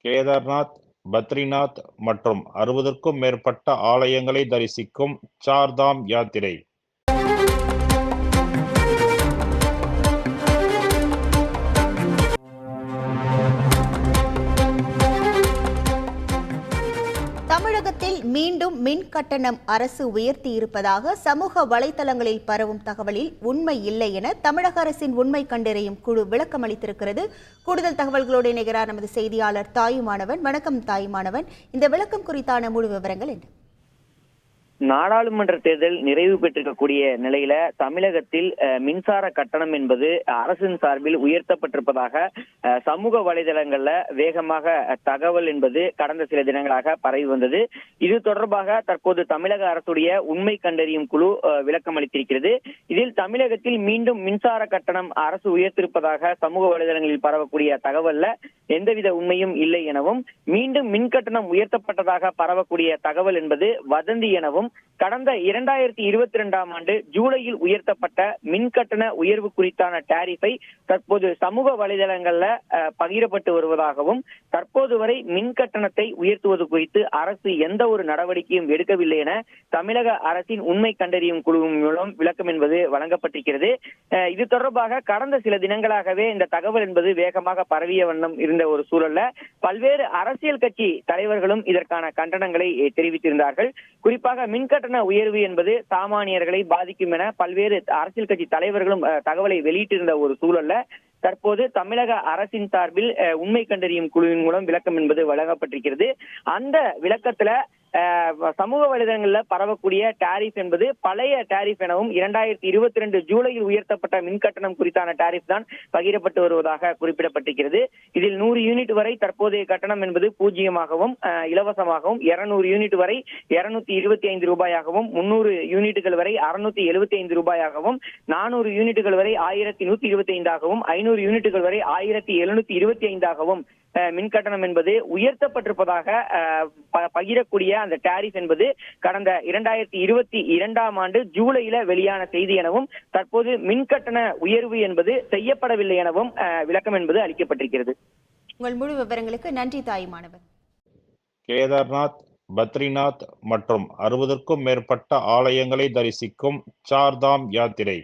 கேதார்நாத், பத்ரிநாத் மற்றும் 60க்கும் மேற்பட்ட ஆலயங்களை தரிசிக்கும் சார்தாம் யாத்திரை. தமிழகத்தில் மீண்டும் மின் கட்டணம் அரசு உயர்த்தி இருப்பதாக சமூக வலைதளங்களில் பரவும் தகவலில் உண்மை இல்லை என தமிழக அரசின் உண்மை கண்டறியும் குழு விளக்கம் அளித்திருக்கிறது. கூடுதல் தகவல்களோடு இணைகிறார் நமது செய்தியாளர் தாயுமானவன். வணக்கம் தாயுமானவன், இந்த விளக்கம் குறித்தான முழு விவரங்கள் என்ன? நாடாளுமன்ற தேர்தல் நிறைவு பெற்றிருக்கக்கூடிய நிலையில தமிழகத்தில் மின்சார கட்டணம் என்பது அரசின் சார்பில் உயர்த்தப்பட்டிருப்பதாக சமூக வலைதளங்கள்ல வேகமாக தகவல் என்பது கடந்த சில தினங்களாக பரவி வந்தது. இது தொடர்பாக தற்போது தமிழக அரசுடைய உண்மை கண்டறியும் குழு விளக்கம் அளித்திருக்கிறது. இதில் தமிழகத்தில் மீண்டும் மின்சார கட்டணம் அரசு உயர்த்திருப்பதாக சமூக வலைதளங்களில் பரவக்கூடிய தகவல்ல எந்தவித உண்மையும் இல்லை எனவும், மீண்டும் மின் கட்டணம் உயர்த்தப்பட்டதாக பரவக்கூடிய தகவல் என்பது வதந்தி எனவும், கடந்த 2022ஆம் ஆண்டு ஜூலையில் உயர்த்தப்பட்ட மின் கட்டண உயர்வு குறித்தான டாரிஃபை தற்போது சமூக வலைதளங்கள்ல பகிரப்பட்டு வருவதாகவும், தற்போது வரை மின் கட்டணத்தை உயர்த்துவது குறித்து அரசு எந்த ஒரு நடவடிக்கையும் எடுக்கவில்லை என தமிழக அரசின் உண்மை கண்டறியும் குழு மூலம் விளக்கம் என்பது வழங்கப்பட்டிருக்கிறது. இது தொடர்பாக கடந்த சில தினங்களாகவே இந்த தகவல் என்பது வேகமாக பரவிய வண்ணம் இருந்த ஒரு சூழல்ல பல்வேறு அரசியல் கட்சி தலைவர்களும் இதற்கான கண்டனங்களை தெரிவித்திருந்தார்கள். குறிப்பாக மின்கட்டண உயர்வு என்பது சாமானியர்களை பாதிக்கும் என பல்வேறு அரசியல் கட்சி தலைவர்களும் தகவலை வெளியிட்டிருந்த ஒரு சூழல்ல தற்போது தமிழக அரசின் சார்பில் உண்மை கண்டறியும் குழுவின் மூலம் விளக்கம் என்பது வழங்கப்பட்டிருக்கிறது. அந்த விளக்கத்துல சமூக வலைதளங்கள்ல பரவக்கூடிய டாரிஃப் என்பது பழைய டாரிஃப் எனவும் 2022 ஜூலையில் உயர்த்தப்பட்ட மின் கட்டணம் குறித்தான டாரிஃப் தான் பகிரப்பட்டு வருவதாக குறிப்பிடப்பட்டிருக்கிறது. இதில் 100 யூனிட் வரை தற்போதைய கட்டணம் என்பது பூஜ்ஜியமாகவும் இலவசமாகவும், 200 யூனிட் வரை 225 ரூபாயாகவும், 300 யூனிட்டுகள் வரை 675 ரூபாயாகவும், 400 யூனிட்டுகள் வரை 1125ஆகவும், 500 யூனிட்டுகள் வரை 1725ஆகவும் மின் கட்டணம் என்பது உயர்த்தப்பட்டிருப்பதாக பகிரக்கூடிய அந்த டாரிஃப் என்பது கடந்த 2022ஆம் ஆண்டு ஜூலையில வெளியான செய்தி எனவும், தற்போது மின் கட்டண உயர்வு என்பது செய்யப்படவில்லை எனவும் விளக்கம் என்பது அளிக்கப்பட்டிருக்கிறது. உங்கள் முழு விவரங்களுக்கு நன்றி தாயுமானவன். கேதார்நாத், பத்ரிநாத் மற்றும் 60க்கும் மேற்பட்ட ஆலயங்களை தரிசிக்கும் சார்தாம் யாத்திரை.